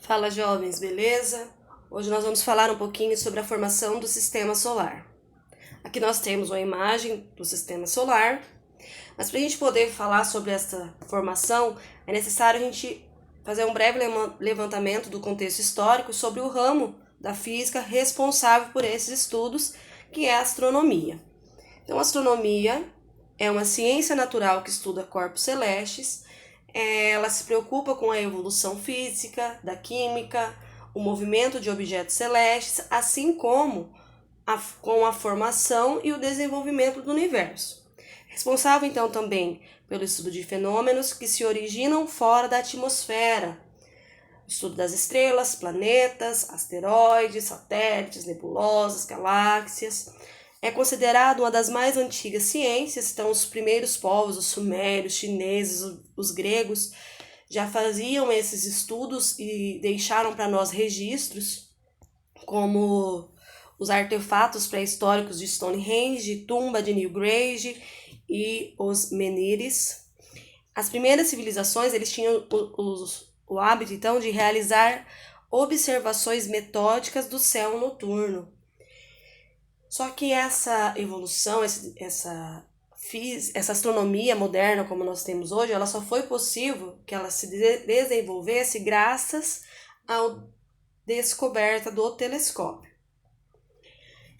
Fala jovens, beleza? Hoje nós vamos falar um pouquinho sobre a formação do sistema solar. Aqui nós temos uma imagem do sistema solar, mas para a gente poder falar sobre essa formação é necessário a gente fazer um breve levantamento do contexto histórico sobre o ramo da física responsável por esses estudos, que é a astronomia. Então, a astronomia é uma ciência natural que estuda corpos celestes. Ela se preocupa com a evolução física, da química, o movimento de objetos celestes, assim como com a formação e o desenvolvimento do universo. Responsável, então, também pelo estudo de fenômenos que se originam fora da atmosfera, o estudo das estrelas, planetas, asteroides, satélites, nebulosas, galáxias. É considerado uma das mais antigas ciências. Então, os primeiros povos, os sumérios, chineses, os gregos, já faziam esses estudos e deixaram para nós registros, como os artefatos pré-históricos de Stonehenge, tumba de Newgrange e os menires. As primeiras civilizações, eles tinham o hábito, então, de realizar observações metódicas do céu noturno. Só que essa evolução, essa astronomia moderna como nós temos hoje, ela só foi possível que ela se desenvolvesse graças à descoberta do telescópio.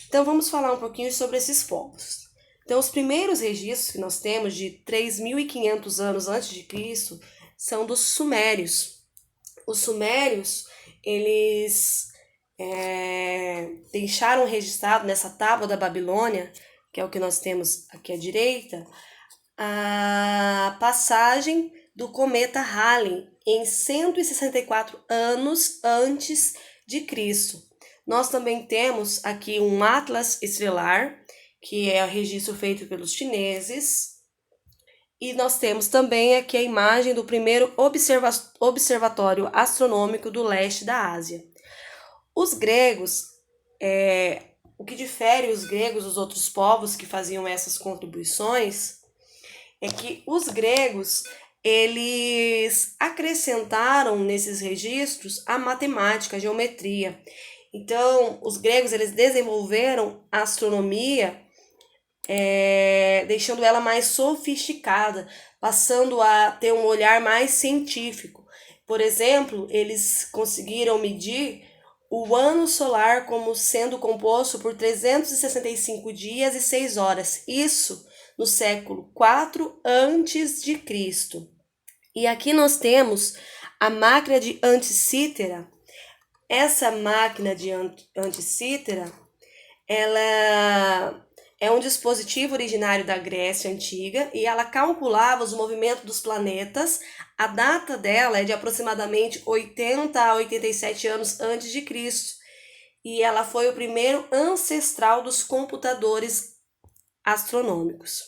Então vamos falar um pouquinho sobre esses povos. Então os primeiros registros que nós temos de 3.500 anos antes de Cristo são dos sumérios. Os sumérios, eles deixaram registrado nessa tábua da Babilônia, que é o que nós temos aqui à direita, a passagem do cometa Halley em 164 anos antes de Cristo. Nós também temos aqui um atlas estrelar, que é o registro feito pelos chineses, e nós temos também aqui a imagem do primeiro observatório astronômico do leste da Ásia. Os gregos, o que difere os gregos dos outros povos que faziam essas contribuições é que os gregos, eles acrescentaram nesses registros a matemática, a geometria. Então, os gregos, eles desenvolveram a astronomia, deixando ela mais sofisticada, passando a ter um olhar mais científico. Por exemplo, eles conseguiram medir o ano solar como sendo composto por 365 dias e 6 horas. Isso no século IV a.C. E aqui nós temos a máquina de Anticítera. Essa máquina de Anticítera, ela é um dispositivo originário da Grécia Antiga e ela calculava os movimentos dos planetas. A data dela é de aproximadamente 80 a 87 anos antes de Cristo. E ela foi o primeiro ancestral dos computadores astronômicos.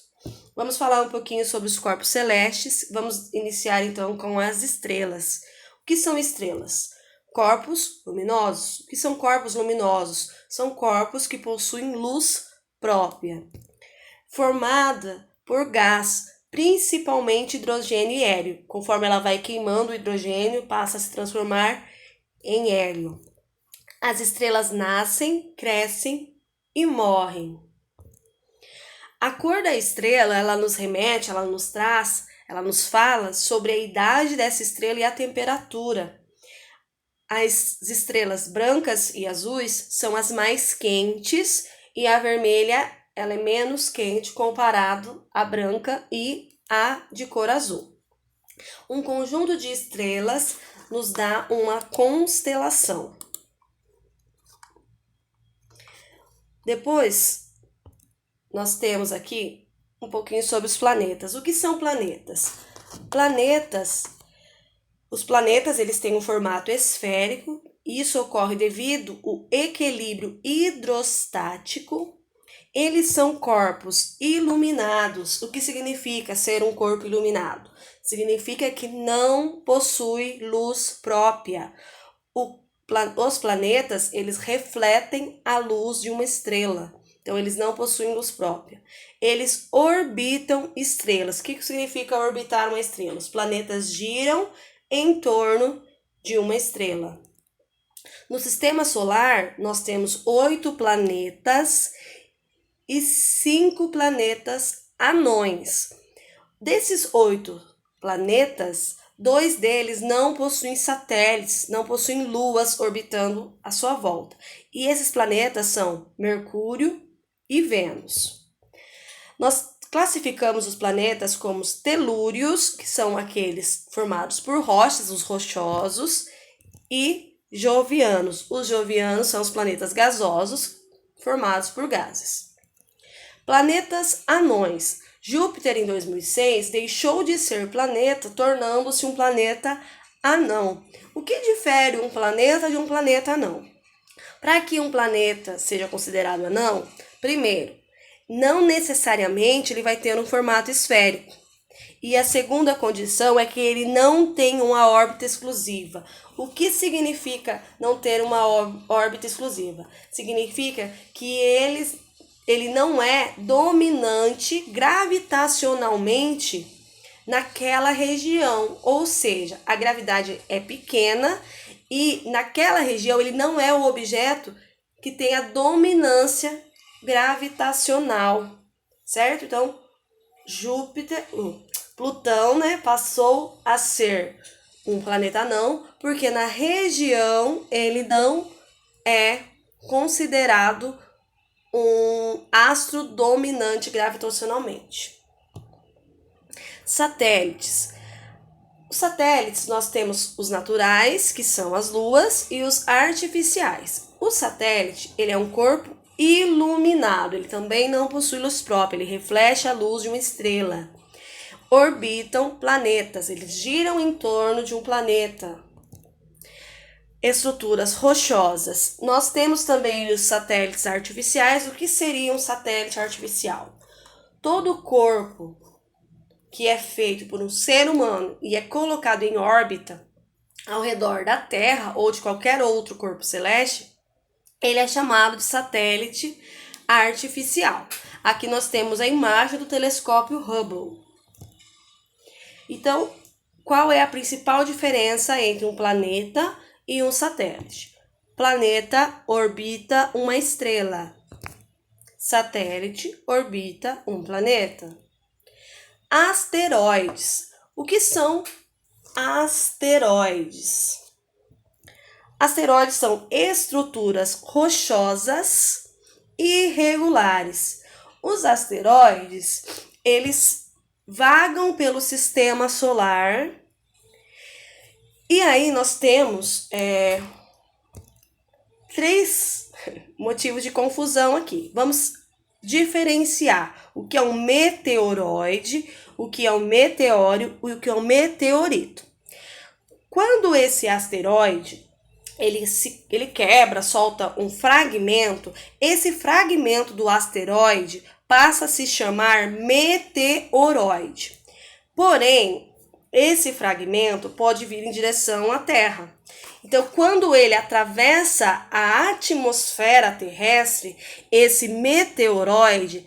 Vamos falar um pouquinho sobre os corpos celestes. Vamos iniciar então com as estrelas. O que são estrelas? Corpos luminosos. O que são corpos luminosos? São corpos que possuem luz própria, formada por gás, principalmente hidrogênio e hélio. Conforme ela vai queimando, o hidrogênio passa a se transformar em hélio. As estrelas nascem, crescem e morrem. A cor da estrela, ela nos remete, ela nos traz, ela nos fala sobre a idade dessa estrela e a temperatura. As estrelas brancas e azuis são as mais quentes e a vermelha, ela é menos quente comparado à branca e à de cor azul. Um conjunto de estrelas nos dá uma constelação. Depois, nós temos aqui um pouquinho sobre os planetas. O que são planetas? Os planetas, eles têm um formato esférico. Isso ocorre devido ao equilíbrio hidrostático. Eles são corpos iluminados. O que significa ser um corpo iluminado? Significa que não possui luz própria. Os planetas, eles refletem a luz de uma estrela. Então, eles não possuem luz própria. Eles orbitam estrelas. O que significa orbitar uma estrela? Os planetas giram em torno de uma estrela. No sistema solar, nós temos 8 planetas e 5 planetas anões. Desses 8 planetas, 2 deles não possuem satélites, não possuem luas orbitando à sua volta. E esses planetas são Mercúrio e Vênus. Nós classificamos os planetas como os telúrios, que são aqueles formados por rochas, os rochosos, e jovianos. Os jovianos são os planetas gasosos, formados por gases. Planetas anões. Júpiter, em 2006, deixou de ser planeta, tornando-se um planeta anão. O que difere um planeta de um planeta anão? Para que um planeta seja considerado anão, primeiro, não necessariamente ele vai ter um formato esférico. E a segunda condição é que ele não tem uma órbita exclusiva. O que significa não ter uma órbita exclusiva? Significa que ele não é dominante gravitacionalmente naquela região, ou seja, a gravidade é pequena e naquela região ele não é o objeto que tem a dominância gravitacional, certo? Então, Plutão, né, passou a ser um planeta anão, porque na região ele não é considerado um astro dominante gravitacionalmente. Satélites. Os satélites, nós temos os naturais, que são as luas, e os artificiais. O satélite, ele é um corpo iluminado, ele também não possui luz própria, ele reflete a luz de uma estrela. Orbitam planetas, eles giram em torno de um planeta. Estruturas rochosas. Nós temos também os satélites artificiais. O que seria um satélite artificial? Todo corpo que é feito por um ser humano e é colocado em órbita ao redor da Terra ou de qualquer outro corpo celeste, ele é chamado de satélite artificial. Aqui nós temos a imagem do telescópio Hubble. Então, qual é a principal diferença entre um planeta e um satélite? Planeta orbita uma estrela. Satélite orbita um planeta. Asteroides. O que são asteroides? Asteroides são estruturas rochosas irregulares. Os asteroides, eles vagam pelo sistema solar. E aí nós temos 3 motivos de confusão aqui. Vamos diferenciar o que é um meteoroide, o que é um meteoro e o que é um meteorito. Quando esse asteroide ele quebra, solta um fragmento, esse fragmento do asteroide passa a se chamar meteoroide. Porém, esse fragmento pode vir em direção à Terra. Então, quando ele atravessa a atmosfera terrestre, esse meteoroide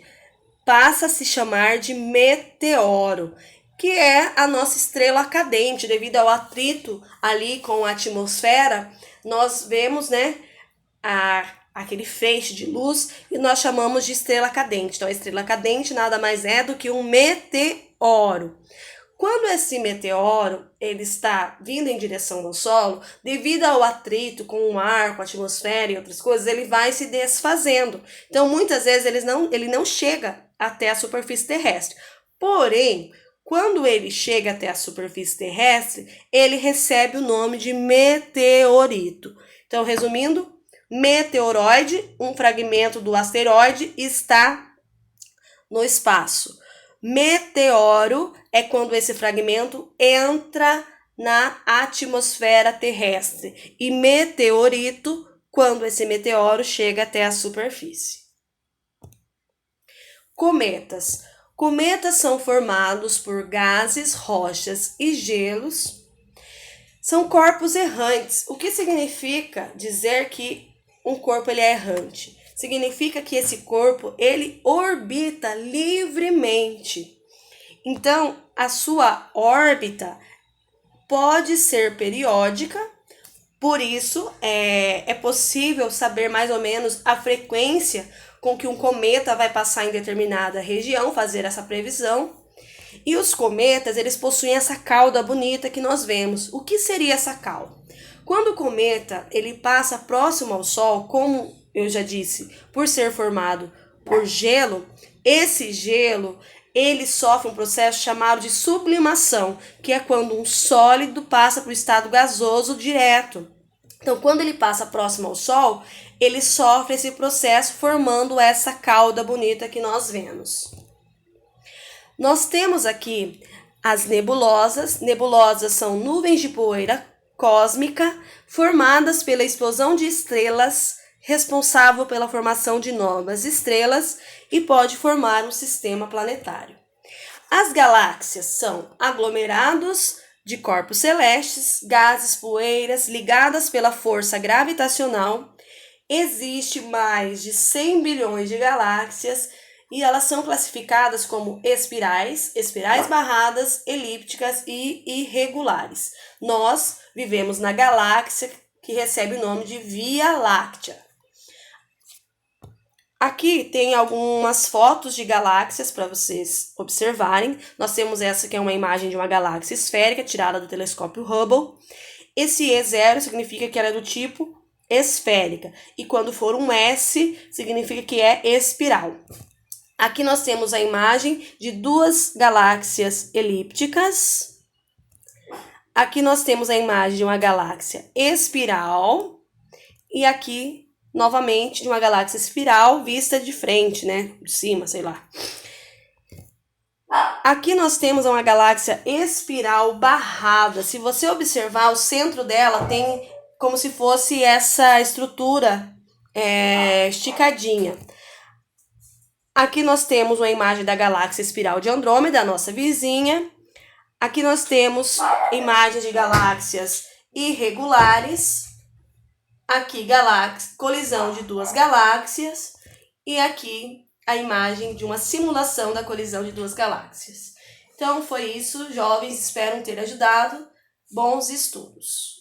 passa a se chamar de meteoro, que é a nossa estrela cadente. Devido ao atrito ali com a atmosfera, nós vemos, né, aquele feixe de luz e nós chamamos de estrela cadente. Então, a estrela cadente nada mais é do que um meteoro. Quando esse meteoro ele está vindo em direção ao solo, devido ao atrito com o ar, com a atmosfera e outras coisas, ele vai se desfazendo. Então, muitas vezes ele não chega até a superfície terrestre. Porém, quando ele chega até a superfície terrestre, ele recebe o nome de meteorito. Então, resumindo, meteoroide, um fragmento do asteroide, está no espaço. Meteoro é quando esse fragmento entra na atmosfera terrestre. E meteorito, quando esse meteoro chega até a superfície. Cometas. Cometas são formados por gases, rochas e gelos. São corpos errantes. O que significa dizer que um corpo ele é errante? Significa que esse corpo ele orbita livremente. Então, a sua órbita pode ser periódica Por isso, é possível saber mais ou menos a frequência com que um cometa vai passar em determinada região, fazer essa previsão. E os cometas, eles possuem essa cauda bonita que nós vemos. O que seria essa cauda? Quando o cometa ele passa próximo ao Sol, como eu já disse, por ser formado por gelo, esse gelo ele sofre um processo chamado de sublimação, que é quando um sólido passa para o estado gasoso direto. Então, quando ele passa próximo ao Sol, ele sofre esse processo formando essa cauda bonita que nós vemos. Nós temos aqui as nebulosas. Nebulosas são nuvens de poeira cósmica formadas pela explosão de estrelas, responsável pela formação de novas estrelas e pode formar um sistema planetário. As galáxias são aglomerados de corpos celestes, gases, poeiras ligadas pela força gravitacional. Existe mais de 100 bilhões de galáxias e elas são classificadas como espirais, espirais barradas, elípticas e irregulares. Nós vivemos na galáxia que recebe o nome de Via Láctea. Aqui tem algumas fotos de galáxias para vocês observarem. Nós temos essa que é uma imagem de uma galáxia esférica tirada do telescópio Hubble. Esse E0 significa que ela é do tipo esférica. E quando for um S, significa que é espiral. Aqui nós temos a imagem de duas galáxias elípticas. Aqui nós temos a imagem de uma galáxia espiral. E aqui, novamente, de uma galáxia espiral vista de frente, né? De cima, sei lá. Aqui nós temos uma galáxia espiral barrada. Se você observar, o centro dela tem como se fosse essa estrutura esticadinha. Aqui nós temos uma imagem da galáxia espiral de Andrômeda, a nossa vizinha. Aqui nós temos imagens de galáxias irregulares. Aqui, colisão de duas galáxias. E aqui, a imagem de uma simulação da colisão de duas galáxias. Então, foi isso, jovens. Espero ter ajudado. Bons estudos!